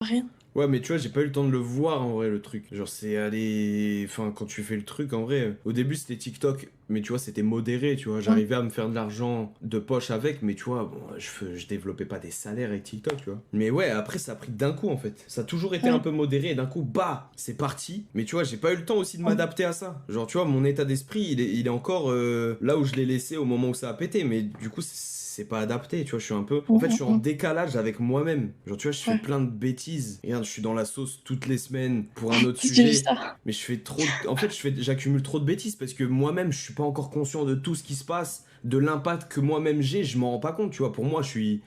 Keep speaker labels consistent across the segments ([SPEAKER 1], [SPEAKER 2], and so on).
[SPEAKER 1] Rien.
[SPEAKER 2] Ouais, mais tu vois, j'ai pas eu le temps de le voir en vrai, le truc. Genre, c'est aller. Enfin, quand tu fais le truc, en vrai, au début c'était TikTok, mais tu vois, c'était modéré, tu vois.
[SPEAKER 1] Mm.
[SPEAKER 2] J'arrivais à me faire de l'argent de poche avec, mais tu vois, bon, je développais pas des salaires avec TikTok, tu vois. Mais ouais, après, ça a pris d'un coup, en fait. Ça a toujours été un
[SPEAKER 1] Ouais.
[SPEAKER 2] peu modéré, et d'un coup, bah, c'est parti. Mais tu vois, j'ai pas eu le temps aussi de
[SPEAKER 1] Ouais.
[SPEAKER 2] m'adapter à ça. Genre, tu vois, mon état d'esprit, il est encore là où je l'ai laissé au moment où ça a pété, mais du coup, c'est pas adapté, tu vois, je suis un peu... En fait, je suis en
[SPEAKER 1] Mm.
[SPEAKER 2] décalage avec moi-même. Genre, tu vois, je fais
[SPEAKER 1] Ouais.
[SPEAKER 2] plein de bêtises. Regarde, je suis dans la sauce toutes les semaines pour un autre
[SPEAKER 1] J'ai vu
[SPEAKER 2] sujet.
[SPEAKER 1] ça.
[SPEAKER 2] Mais je fais trop... En fait, j'accumule trop de bêtises parce que moi-même, je suis pas encore conscient de tout ce qui se passe, de l'impact que moi-même j'ai, je m'en rends pas compte, tu vois. Pour moi, je suis...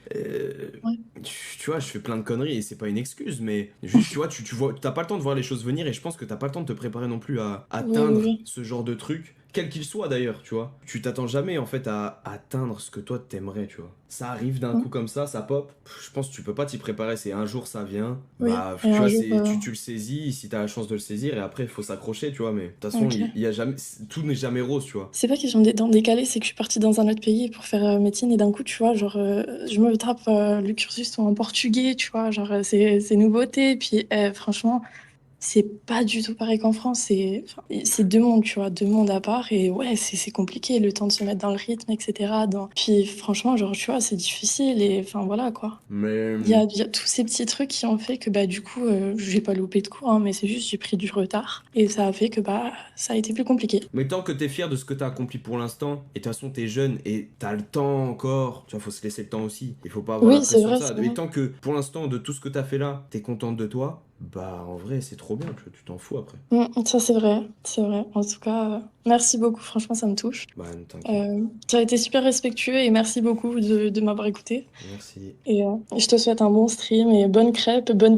[SPEAKER 1] Ouais.
[SPEAKER 2] Tu vois, je fais plein de conneries et c'est pas une excuse, mais juste, tu vois, tu vois, t'as pas le temps de voir les choses venir et je pense que t'as pas le temps de te préparer non plus à
[SPEAKER 1] Oui, oui,
[SPEAKER 2] atteindre
[SPEAKER 1] oui.
[SPEAKER 2] ce genre de truc, quel qu'il soit d'ailleurs, tu vois. Tu t'attends jamais en fait à atteindre ce que toi t'aimerais, tu vois. Ça arrive d'un coup
[SPEAKER 1] Mm.
[SPEAKER 2] comme ça pop. Je pense que tu peux pas t'y préparer, c'est un jour ça vient,
[SPEAKER 1] Oui.
[SPEAKER 2] bah
[SPEAKER 1] Et
[SPEAKER 2] tu
[SPEAKER 1] un
[SPEAKER 2] vois,
[SPEAKER 1] jour,
[SPEAKER 2] tu le saisis si t'as la chance de le saisir et après il faut s'accrocher, tu vois, mais de toute façon,
[SPEAKER 1] ok.
[SPEAKER 2] il y a jamais, tout n'est jamais rose, tu vois.
[SPEAKER 1] C'est pas question d'être décalé, c'est que je suis partie dans un autre pays pour faire médecine et d'un coup, tu vois, genre, je me tape le cursus en portugais, tu vois, genre, c'est nouveauté. Et puis, franchement, c'est pas du tout pareil qu'en France. C'est deux mondes, tu vois, deux mondes à part. Et ouais, c'est compliqué, le temps de se mettre dans le rythme, etc. Puis, franchement, genre, tu vois, c'est difficile. Et enfin, voilà, quoi.
[SPEAKER 2] Mais
[SPEAKER 1] Il y a tous ces petits trucs qui ont fait que bah du coup j'ai pas loupé de cours hein, mais c'est juste j'ai pris du retard et ça a fait que bah ça a été plus compliqué.
[SPEAKER 2] Mais tant que t'es fier de ce que t'as accompli pour l'instant, et de toute façon t'es jeune et t'as le temps encore, tu vois, faut se laisser le temps aussi. Il faut pas avoir la
[SPEAKER 1] Oui, c'est
[SPEAKER 2] pression de
[SPEAKER 1] vrai,
[SPEAKER 2] ça.
[SPEAKER 1] c'est
[SPEAKER 2] Et
[SPEAKER 1] vrai.
[SPEAKER 2] tant que pour l'instant de tout ce que t'as fait là, t'es contente de toi, bah en vrai c'est trop bien, tu t'en fous après.
[SPEAKER 1] Ça c'est vrai, c'est vrai. En tout cas, merci beaucoup, franchement ça me touche.
[SPEAKER 2] Bah ne t'inquiète.
[SPEAKER 1] Tu as été super respectueux et merci beaucoup de m'avoir écouté.
[SPEAKER 2] Merci.
[SPEAKER 1] Et je te souhaite un bon stream et bonne crêpe, bonne